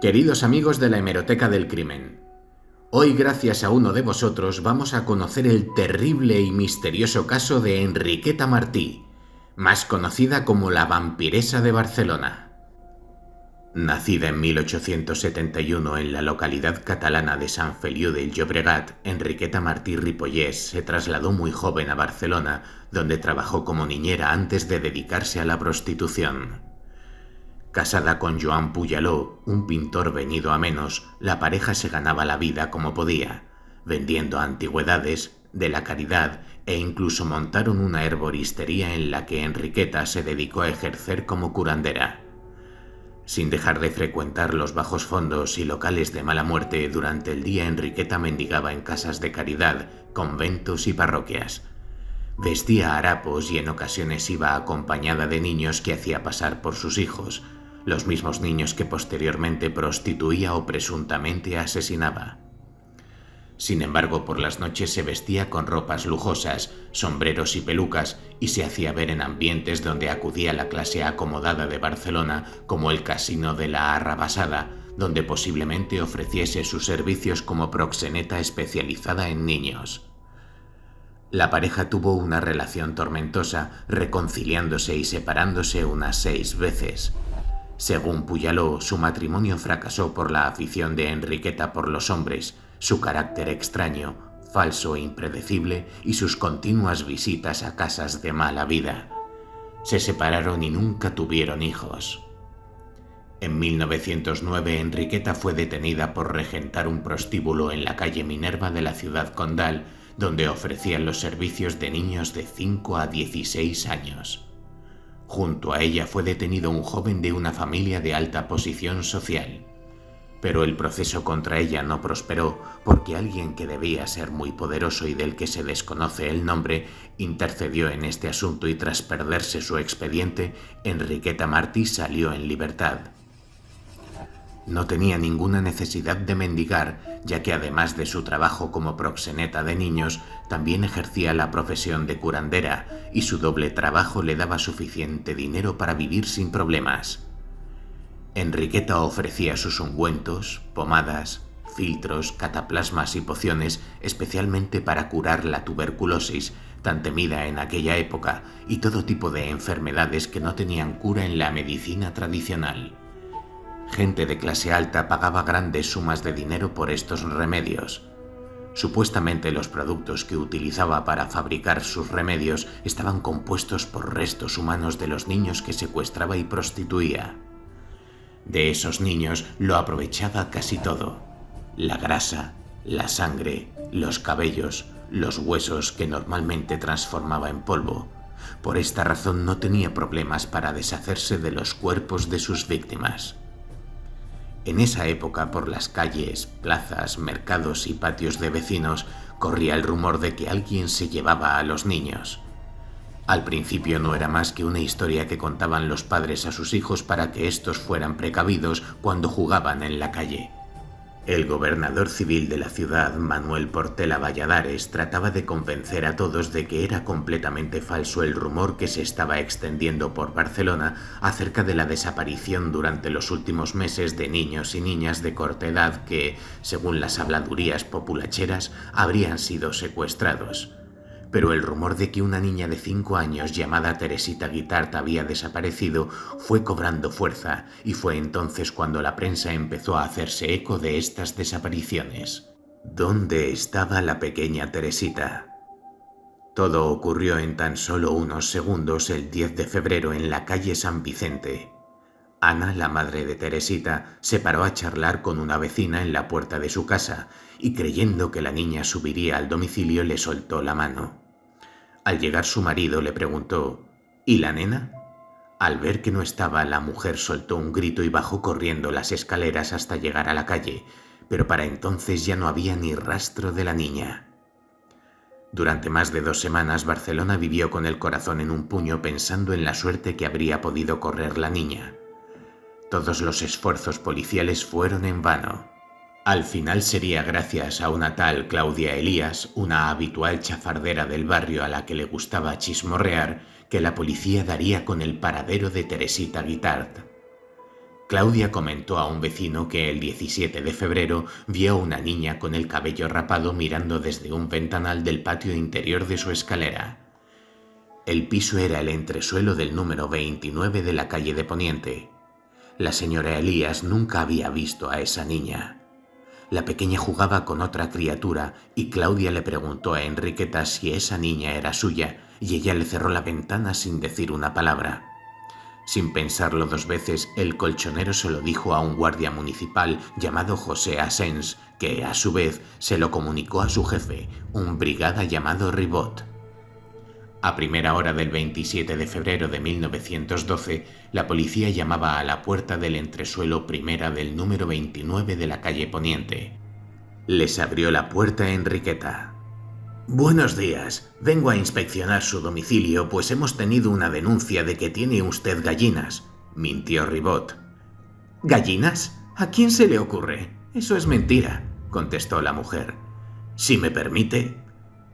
Queridos amigos de la Hemeroteca del Crimen, hoy gracias a uno de vosotros vamos a conocer el terrible y misterioso caso de Enriqueta Martí, más conocida como la vampiresa de Barcelona. Nacida en 1871 en la localidad catalana de Sant Feliu del Llobregat, Enriqueta Martí Ripollès se trasladó muy joven a Barcelona, donde trabajó como niñera antes de dedicarse a la prostitución. Casada con Joan Puyaló, un pintor venido a menos, la pareja se ganaba la vida como podía, vendiendo antigüedades, de la caridad e incluso montaron una herboristería en la que Enriqueta se dedicó a ejercer como curandera. Sin dejar de frecuentar los bajos fondos y locales de mala muerte, durante el día Enriqueta mendigaba en casas de caridad, conventos y parroquias. Vestía harapos y en ocasiones iba acompañada de niños que hacía pasar por sus hijos, los mismos niños que posteriormente prostituía o presuntamente asesinaba. Sin embargo, por las noches se vestía con ropas lujosas, sombreros y pelucas y se hacía ver en ambientes donde acudía la clase acomodada de Barcelona, como el Casino de la Arrabasada, donde posiblemente ofreciese sus servicios como proxeneta especializada en niños. La pareja tuvo una relación tormentosa, reconciliándose y separándose unas 6 veces. Según Puyaló, su matrimonio fracasó por la afición de Enriqueta por los hombres, su carácter extraño, falso e impredecible y sus continuas visitas a casas de mala vida. Se separaron y nunca tuvieron hijos. En 1909, Enriqueta fue detenida por regentar un prostíbulo en la calle Minerva de la ciudad condal, donde ofrecían los servicios de niños de 5 a 16 años. Junto a ella fue detenido un joven de una familia de alta posición social. Pero el proceso contra ella no prosperó porque alguien que debía ser muy poderoso y del que se desconoce el nombre intercedió en este asunto y tras perderse su expediente, Enriqueta Martí salió en libertad. No tenía ninguna necesidad de mendigar, ya que además de su trabajo como proxeneta de niños, también ejercía la profesión de curandera y su doble trabajo le daba suficiente dinero para vivir sin problemas. Enriqueta ofrecía sus ungüentos, pomadas, filtros, cataplasmas y pociones especialmente para curar la tuberculosis, tan temida en aquella época, y todo tipo de enfermedades que no tenían cura en la medicina tradicional. Gente de clase alta pagaba grandes sumas de dinero por estos remedios. Supuestamente los productos que utilizaba para fabricar sus remedios estaban compuestos por restos humanos de los niños que secuestraba y prostituía. De esos niños lo aprovechaba casi todo: la grasa, la sangre, los cabellos, los huesos que normalmente transformaba en polvo. Por esta razón no tenía problemas para deshacerse de los cuerpos de sus víctimas. En esa época, por las calles, plazas, mercados y patios de vecinos, corría el rumor de que alguien se llevaba a los niños. Al principio no era más que una historia que contaban los padres a sus hijos para que éstos fueran precavidos cuando jugaban en la calle. El gobernador civil de la ciudad, Manuel Portela Valladares, trataba de convencer a todos de que era completamente falso el rumor que se estaba extendiendo por Barcelona acerca de la desaparición durante los últimos meses de niños y niñas de corta edad que, según las habladurías populacheras, habrían sido secuestrados. Pero el rumor de que una niña de 5 años llamada Teresita Guitart había desaparecido fue cobrando fuerza y fue entonces cuando la prensa empezó a hacerse eco de estas desapariciones. ¿Dónde estaba la pequeña Teresita? Todo ocurrió en tan solo unos segundos el 10 de febrero en la calle San Vicente. Ana, la madre de Teresita, se paró a charlar con una vecina en la puerta de su casa y creyendo que la niña subiría al domicilio le soltó la mano. Al llegar su marido le preguntó: ¿y la nena? Al ver que no estaba, la mujer soltó un grito y bajó corriendo las escaleras hasta llegar a la calle, pero para entonces ya no había ni rastro de la niña. Durante más de 2 semanas Barcelona vivió con el corazón en un puño pensando en la suerte que habría podido correr la niña. Todos los esfuerzos policiales fueron en vano. Al final sería gracias a una tal Claudia Elías, una habitual chafardera del barrio a la que le gustaba chismorrear, que la policía daría con el paradero de Teresita Guitart. Claudia comentó a un vecino que el 17 de febrero vio a una niña con el cabello rapado mirando desde un ventanal del patio interior de su escalera. El piso era el entresuelo del número 29 de la calle de Poniente. La señora Elías nunca había visto a esa niña. La pequeña jugaba con otra criatura y Claudia le preguntó a Enriqueta si esa niña era suya y ella le cerró la ventana sin decir una palabra. Sin pensarlo dos veces, el colchonero se lo dijo a un guardia municipal llamado José Asens, que a su vez se lo comunicó a su jefe, un brigada llamado Ribot. A primera hora del 27 de febrero de 1912, la policía llamaba a la puerta del entresuelo primera del número 29 de la calle Poniente. Les abrió la puerta Enriqueta. «Buenos días. Vengo a inspeccionar su domicilio, pues hemos tenido una denuncia de que tiene usted gallinas», mintió Ribot. «¿Gallinas? ¿A quién se le ocurre? Eso es mentira», contestó la mujer. «Si me permite»,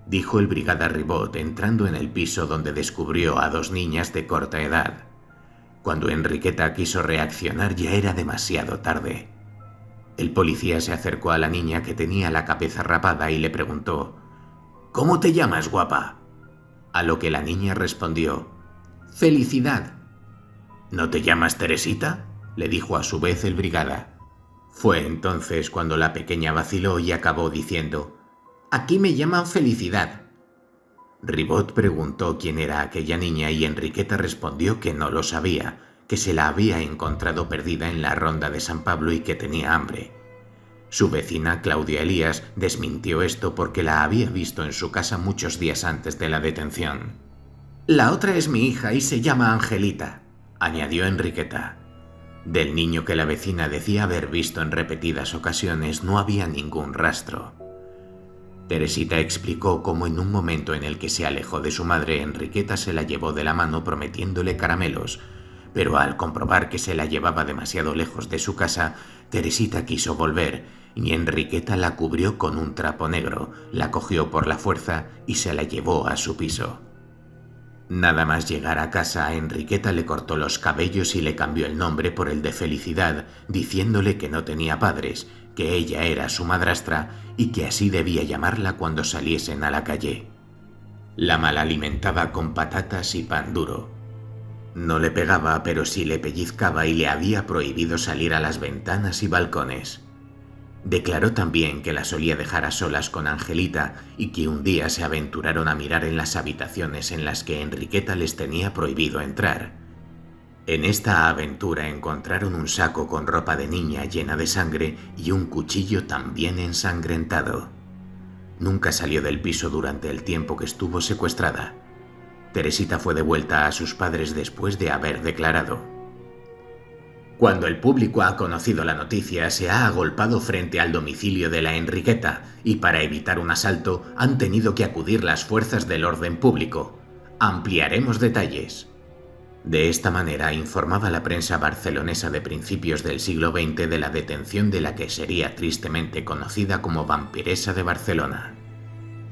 dijo el brigada Ribot entrando en el piso donde descubrió a dos niñas de corta edad. Cuando Enriqueta quiso reaccionar ya era demasiado tarde. El policía se acercó a la niña que tenía la cabeza rapada y le preguntó: «¿Cómo te llamas, guapa?». A lo que la niña respondió: «Felicidad». «¿No te llamas Teresita?», le dijo a su vez el brigada. Fue entonces cuando la pequeña vaciló y acabó diciendo: «Aquí me llaman Felicidad». Ribot preguntó quién era aquella niña y Enriqueta respondió que no lo sabía, que se la había encontrado perdida en la ronda de San Pablo y que tenía hambre. Su vecina, Claudia Elías, desmintió esto porque la había visto en su casa muchos días antes de la detención. «La otra es mi hija y se llama Angelita», añadió Enriqueta. Del niño que la vecina decía haber visto en repetidas ocasiones no había ningún rastro. Teresita explicó cómo en un momento en el que se alejó de su madre, Enriqueta se la llevó de la mano prometiéndole caramelos, pero al comprobar que se la llevaba demasiado lejos de su casa, Teresita quiso volver y Enriqueta la cubrió con un trapo negro, la cogió por la fuerza y se la llevó a su piso. Nada más llegar a casa, a Enriqueta le cortó los cabellos y le cambió el nombre por el de Felicidad, diciéndole que no tenía padres, que ella era su madrastra y que así debía llamarla cuando saliesen a la calle. La malalimentaba con patatas y pan duro. No le pegaba, pero sí le pellizcaba y le había prohibido salir a las ventanas y balcones. Declaró también que la solía dejar a solas con Angelita y que un día se aventuraron a mirar en las habitaciones en las que Enriqueta les tenía prohibido entrar. En esta aventura encontraron un saco con ropa de niña llena de sangre y un cuchillo también ensangrentado. Nunca salió del piso durante el tiempo que estuvo secuestrada. Teresita fue devuelta a sus padres después de haber declarado: «Cuando el público ha conocido la noticia, se ha agolpado frente al domicilio de la Enriqueta y para evitar un asalto han tenido que acudir las fuerzas del orden público. Ampliaremos detalles». De esta manera informaba la prensa barcelonesa de principios del siglo XX de la detención de la que sería tristemente conocida como vampiresa de Barcelona.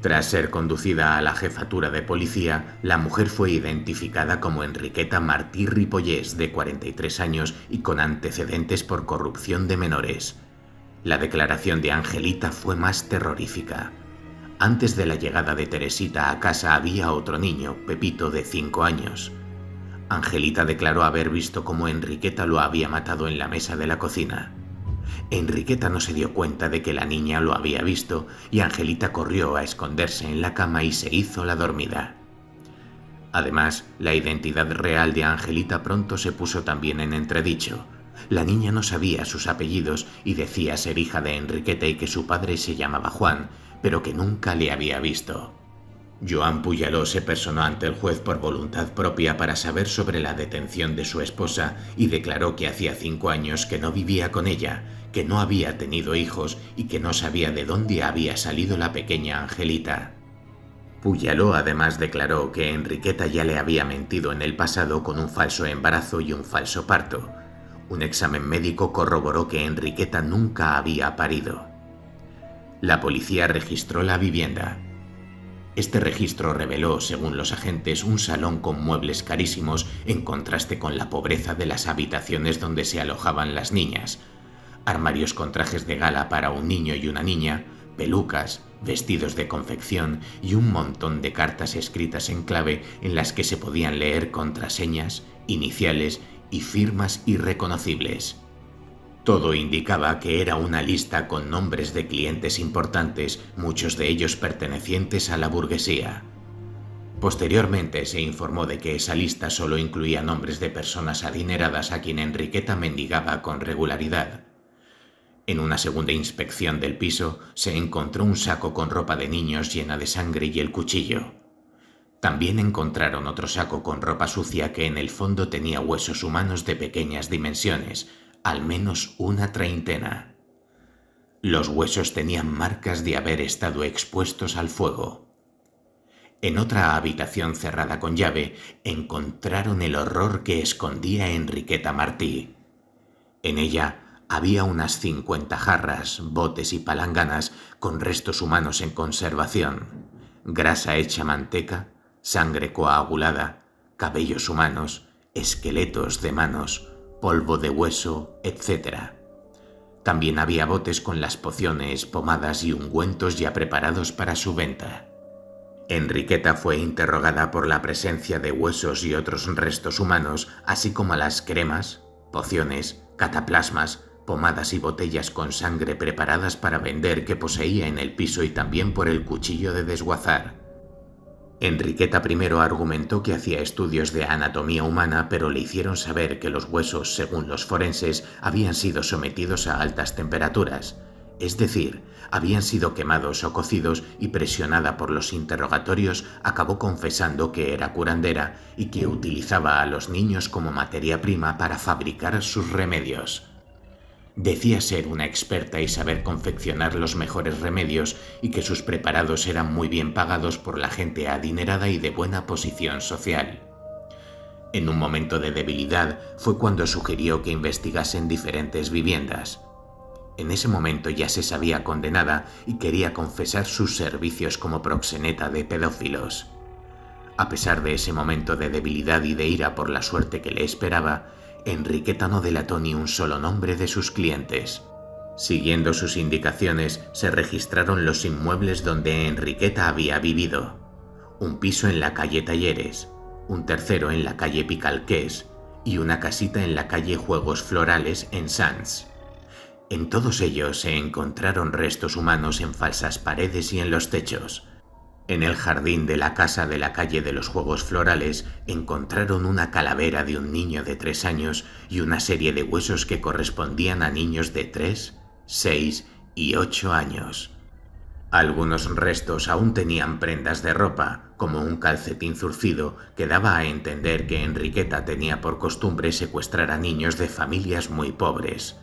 Tras ser conducida a la jefatura de policía, la mujer fue identificada como Enriqueta Martí Ripollés, de 43 años y con antecedentes por corrupción de menores. La declaración de Angelita fue más terrorífica. Antes de la llegada de Teresita a casa había otro niño, Pepito, de 5 años. Angelita declaró haber visto cómo Enriqueta lo había matado en la mesa de la cocina. Enriqueta no se dio cuenta de que la niña lo había visto y Angelita corrió a esconderse en la cama y se hizo la dormida. Además, la identidad real de Angelita pronto se puso también en entredicho. La niña no sabía sus apellidos y decía ser hija de Enriqueta y que su padre se llamaba Juan, pero que nunca le había visto. Joan Puyaló se personó ante el juez por voluntad propia para saber sobre la detención de su esposa y declaró que hacía 5 años que no vivía con ella, que no había tenido hijos y que no sabía de dónde había salido la pequeña Angelita. Puyaló además declaró que Enriqueta ya le había mentido en el pasado con un falso embarazo y un falso parto. Un examen médico corroboró que Enriqueta nunca había parido. La policía registró la vivienda. Este registro reveló, según los agentes, un salón con muebles carísimos en contraste con la pobreza de las habitaciones donde se alojaban las niñas, armarios con trajes de gala para un niño y una niña, pelucas, vestidos de confección y un montón de cartas escritas en clave en las que se podían leer contraseñas, iniciales y firmas irreconocibles. Todo indicaba que era una lista con nombres de clientes importantes, muchos de ellos pertenecientes a la burguesía. Posteriormente se informó de que esa lista solo incluía nombres de personas adineradas a quien Enriqueta mendigaba con regularidad. En una segunda inspección del piso se encontró un saco con ropa de niños llena de sangre y el cuchillo. También encontraron otro saco con ropa sucia que en el fondo tenía huesos humanos de pequeñas dimensiones, al menos una treintena. Los huesos tenían marcas de haber estado expuestos al fuego. En otra habitación cerrada con llave encontraron el horror que escondía Enriqueta Martí. En ella había unas 50 jarras, botes y palanganas con restos humanos en conservación, grasa hecha manteca, sangre coagulada, cabellos humanos, esqueletos de manos, polvo de hueso, etc. También había botes con las pociones, pomadas y ungüentos ya preparados para su venta. Enriqueta fue interrogada por la presencia de huesos y otros restos humanos, así como las cremas, pociones, cataplasmas, pomadas y botellas con sangre preparadas para vender que poseía en el piso y también por el cuchillo de desguazar. Enriqueta primero argumentó que hacía estudios de anatomía humana, pero le hicieron saber que los huesos, según los forenses, habían sido sometidos a altas temperaturas, es decir, habían sido quemados o cocidos, y presionada por los interrogatorios acabó confesando que era curandera y que utilizaba a los niños como materia prima para fabricar sus remedios. Decía ser una experta y saber confeccionar los mejores remedios y que sus preparados eran muy bien pagados por la gente adinerada y de buena posición social. En un momento de debilidad fue cuando sugirió que investigasen diferentes viviendas. En ese momento ya se sabía condenada y quería confesar sus servicios como proxeneta de pedófilos. A pesar de ese momento de debilidad y de ira por la suerte que le esperaba, Enriqueta no delató ni un solo nombre de sus clientes. Siguiendo sus indicaciones, se registraron los inmuebles donde Enriqueta había vivido: un piso en la calle Talleres, un tercero en la calle Picalqués y una casita en la calle Juegos Florales en Sants. En todos ellos se encontraron restos humanos en falsas paredes y en los techos. En el jardín de la casa de la calle de los Juegos Florales encontraron una calavera de un niño de 3 años y una serie de huesos que correspondían a niños de 3, 6 y 8 años. Algunos restos aún tenían prendas de ropa, como un calcetín zurcido que daba a entender que Enriqueta tenía por costumbre secuestrar a niños de familias muy pobres.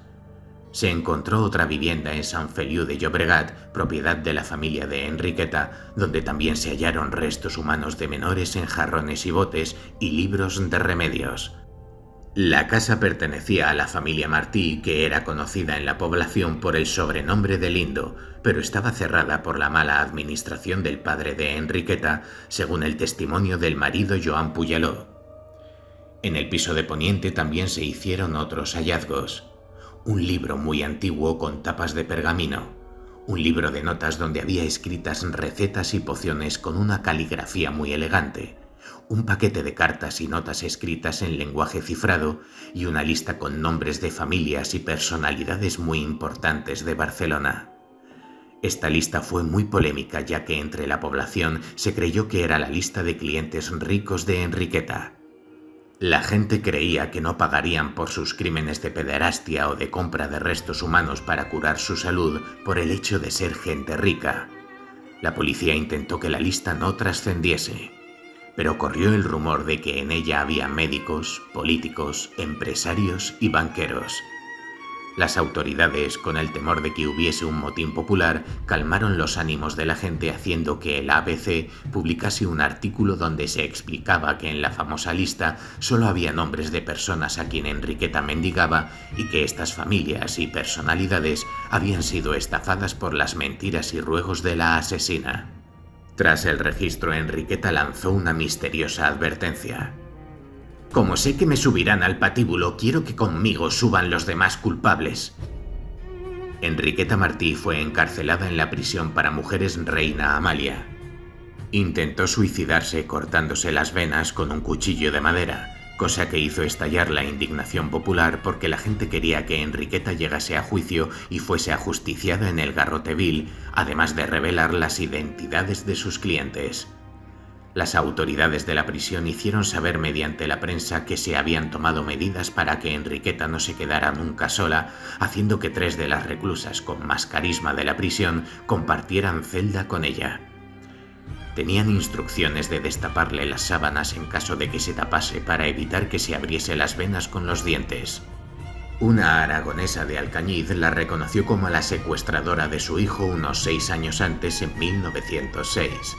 Se encontró otra vivienda en Sant Feliu de Llobregat, propiedad de la familia de Enriqueta, donde también se hallaron restos humanos de menores en jarrones y botes y libros de remedios. La casa pertenecía a la familia Martí, que era conocida en la población por el sobrenombre de Lindo, pero estaba cerrada por la mala administración del padre de Enriqueta, según el testimonio del marido Joan Puyaló. En el piso de poniente también se hicieron otros hallazgos: un libro muy antiguo con tapas de pergamino, un libro de notas donde había escritas recetas y pociones con una caligrafía muy elegante, un paquete de cartas y notas escritas en lenguaje cifrado y una lista con nombres de familias y personalidades muy importantes de Barcelona. Esta lista fue muy polémica, ya que entre la población se creyó que era la lista de clientes ricos de Enriqueta. La gente creía que no pagarían por sus crímenes de pederastia o de compra de restos humanos para curar su salud por el hecho de ser gente rica. La policía intentó que la lista no trascendiese, pero corrió el rumor de que en ella había médicos, políticos, empresarios y banqueros. Las autoridades, con el temor de que hubiese un motín popular, calmaron los ánimos de la gente haciendo que el ABC publicase un artículo donde se explicaba que en la famosa lista solo había nombres de personas a quien Enriqueta mendigaba y que estas familias y personalidades habían sido estafadas por las mentiras y ruegos de la asesina. Tras el registro, Enriqueta lanzó una misteriosa advertencia. «Como sé que me subirán al patíbulo, quiero que conmigo suban los demás culpables». Enriqueta Martí fue encarcelada en la prisión para mujeres Reina Amalia. Intentó suicidarse cortándose las venas con un cuchillo de madera, cosa que hizo estallar la indignación popular porque la gente quería que Enriqueta llegase a juicio y fuese ajusticiada en el garrote vil, además de revelar las identidades de sus clientes. Las autoridades de la prisión hicieron saber mediante la prensa que se habían tomado medidas para que Enriqueta no se quedara nunca sola, haciendo que 3 de las reclusas con más carisma de la prisión compartieran celda con ella. Tenían instrucciones de destaparle las sábanas en caso de que se tapase para evitar que se abriese las venas con los dientes. Una aragonesa de Alcañiz la reconoció como la secuestradora de su hijo unos 6 años antes, en 1906.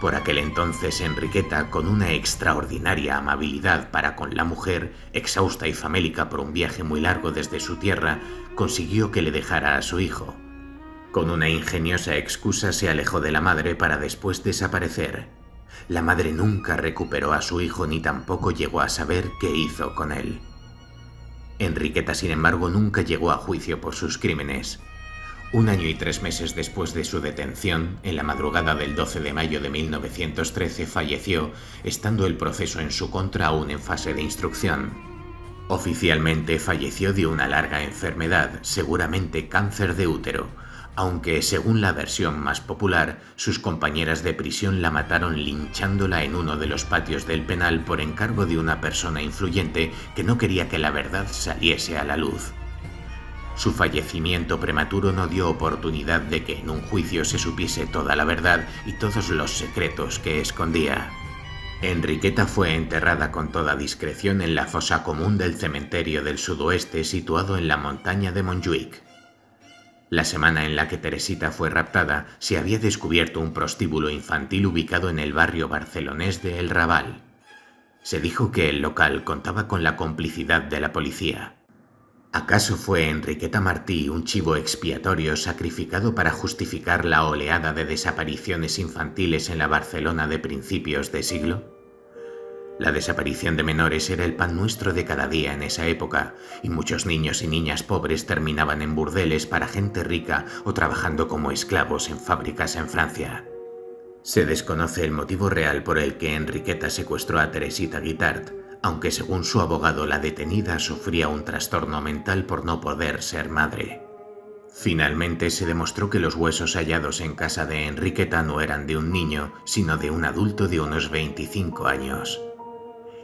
Por aquel entonces, Enriqueta, con una extraordinaria amabilidad para con la mujer, exhausta y famélica por un viaje muy largo desde su tierra, consiguió que le dejara a su hijo. Con una ingeniosa excusa se alejó de la madre para después desaparecer. La madre nunca recuperó a su hijo ni tampoco llegó a saber qué hizo con él. Enriqueta, sin embargo, nunca llegó a juicio por sus crímenes. 1 año y 3 meses después de su detención, en la madrugada del 12 de mayo de 1913 falleció, estando el proceso en su contra aún en fase de instrucción. Oficialmente falleció de una larga enfermedad, seguramente cáncer de útero, aunque según la versión más popular, sus compañeras de prisión la mataron linchándola en uno de los patios del penal por encargo de una persona influyente que no quería que la verdad saliese a la luz. Su fallecimiento prematuro no dio oportunidad de que en un juicio se supiese toda la verdad y todos los secretos que escondía. Enriqueta fue enterrada con toda discreción en la fosa común del cementerio del sudoeste situado en la montaña de Montjuïc. La semana en la que Teresita fue raptada, se había descubierto un prostíbulo infantil ubicado en el barrio barcelonés de El Raval. Se dijo que el local contaba con la complicidad de la policía. ¿Acaso fue Enriqueta Martí un chivo expiatorio sacrificado para justificar la oleada de desapariciones infantiles en la Barcelona de principios de siglo? La desaparición de menores era el pan nuestro de cada día en esa época, y muchos niños y niñas pobres terminaban en burdeles para gente rica o trabajando como esclavos en fábricas en Francia. Se desconoce el motivo real por el que Enriqueta secuestró a Teresita Guitart, aunque según su abogado la detenida sufría un trastorno mental por no poder ser madre. Finalmente se demostró que los huesos hallados en casa de Enriqueta no eran de un niño, sino de un adulto de unos 25 años.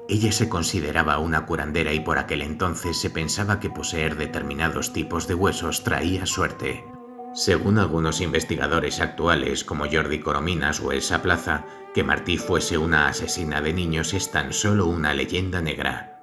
Ella se consideraba una curandera y por aquel entonces se pensaba que poseer determinados tipos de huesos traía suerte. Según algunos investigadores actuales como Jordi Corominas o Elsa Plaza, que Martí fuese una asesina de niños es tan solo una leyenda negra.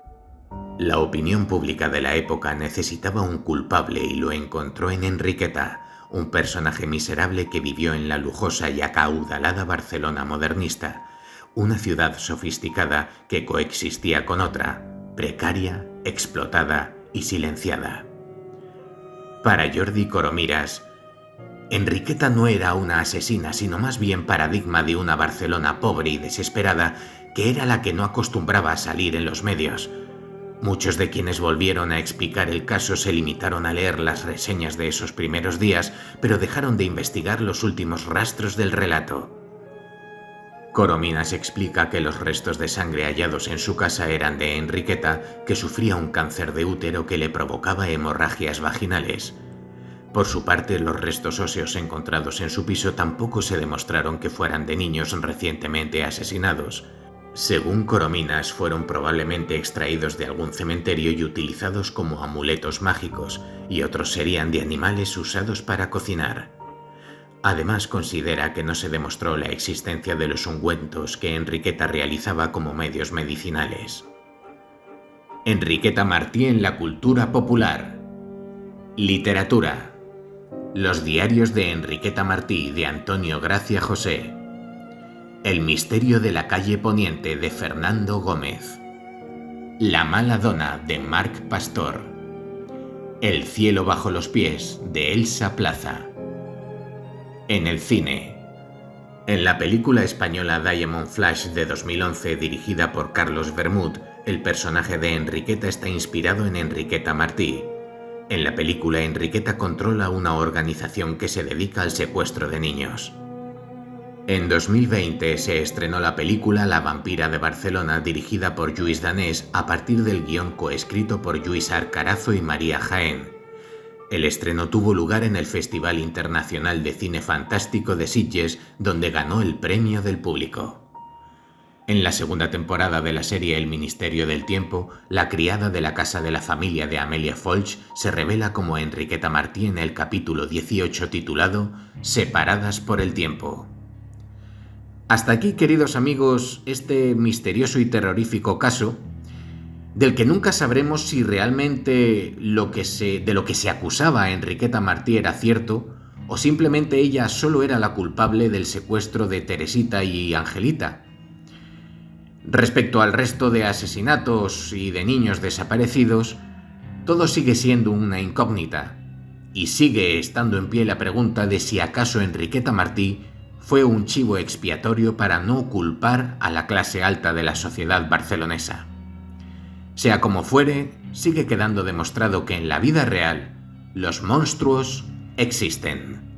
La opinión pública de la época necesitaba un culpable y lo encontró en Enriqueta, un personaje miserable que vivió en la lujosa y acaudalada Barcelona modernista, una ciudad sofisticada que coexistía con otra, precaria, explotada y silenciada. Para Jordi Corominas, Enriqueta no era una asesina, sino más bien paradigma de una Barcelona pobre y desesperada, que era la que no acostumbraba a salir en los medios. Muchos de quienes volvieron a explicar el caso se limitaron a leer las reseñas de esos primeros días, pero dejaron de investigar los últimos rastros del relato. Corominas explica que los restos de sangre hallados en su casa eran de Enriqueta, que sufría un cáncer de útero que le provocaba hemorragias vaginales. Por su parte, los restos óseos encontrados en su piso tampoco se demostraron que fueran de niños recientemente asesinados. Según Corominas, fueron probablemente extraídos de algún cementerio y utilizados como amuletos mágicos, y otros serían de animales usados para cocinar. Además, considera que no se demostró la existencia de los ungüentos que Enriqueta realizaba como medios medicinales. Enriqueta Martí en la cultura popular. Literatura. Los diarios de Enriqueta Martí de Antonio Gracia José. El misterio de la calle Poniente de Fernando Gómez. La mala dona de Marc Pastor. El cielo bajo los pies de Elsa Plaza. En el cine. En la película española Diamond Flash de 2011, dirigida por Carlos Bermud, el personaje de Enriqueta está inspirado en Enriqueta Martí. En la película, Enriqueta controla una organización que se dedica al secuestro de niños. En 2020 se estrenó la película La vampira de Barcelona, dirigida por Lluís Danés a partir del guión coescrito por Lluís Arcarazo y María Jaén. El estreno tuvo lugar en el Festival Internacional de Cine Fantástico de Sitges, donde ganó el premio del público. En la segunda temporada de la serie El Ministerio del Tiempo, la criada de la casa de la familia de Amelia Folch se revela como Enriqueta Martí en el capítulo 18 titulado Separadas por el tiempo. Hasta aquí, queridos amigos, este misterioso y terrorífico caso, del que nunca sabremos si realmente de lo que se acusaba a Enriqueta Martí era cierto, o simplemente ella solo era la culpable del secuestro de Teresita y Angelita. Respecto al resto de asesinatos y de niños desaparecidos, todo sigue siendo una incógnita, y sigue estando en pie la pregunta de si acaso Enriqueta Martí fue un chivo expiatorio para no culpar a la clase alta de la sociedad barcelonesa. Sea como fuere, sigue quedando demostrado que en la vida real, los monstruos existen.